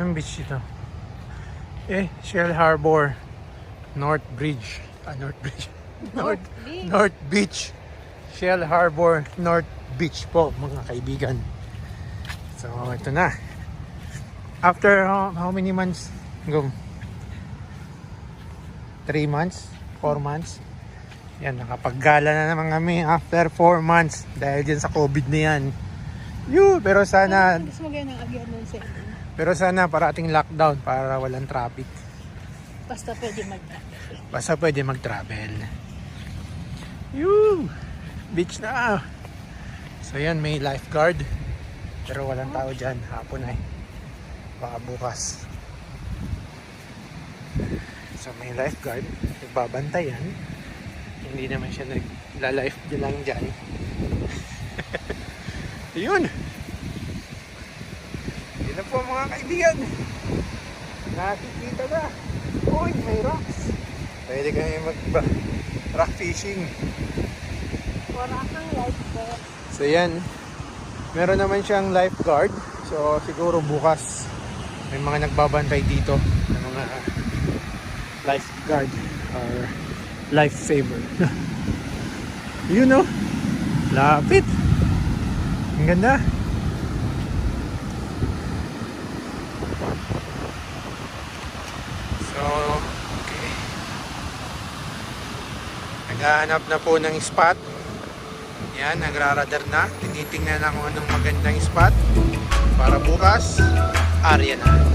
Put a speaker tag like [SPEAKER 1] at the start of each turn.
[SPEAKER 1] Anong beach ito? Shell Harbor North Bridge. North Bridge. North Beach. Shell Harbor North Beach po, mga kaibigan. So, ito na. After how many months? Go. 3 months? 4 months? Yan, nakapaggala na naman kami after 4 months dahil dyan sa COVID na yan. Pero sana... Pero sana parating lockdown para walang traffic.
[SPEAKER 2] Basta pwede mag-travel.
[SPEAKER 1] Basta pwede mag-travel. Beach na. So yan, may lifeguard. Pero walang tao dyan. Hapon ay. Baka bukas. So may lifeguard. Nagbabantay yan. Hindi naman siya nagla-life lang dyan. Yun. Yun na po mga kaibigan. Nakikita na. Uy, may rocks. Pwede kami mag-rock fishing.
[SPEAKER 2] Wala kang lifeguard.
[SPEAKER 1] So yan. Meron naman siyang lifeguard. So siguro bukas may mga nagbabantay dito ng mga lifeguard or lifesaver. You know, lapit. Ang ganda. So, okay. Naghahanap na po ng spot. Yan, nagraradar na. Tinitingnan na kung anong magandang spot para bukas. Area na.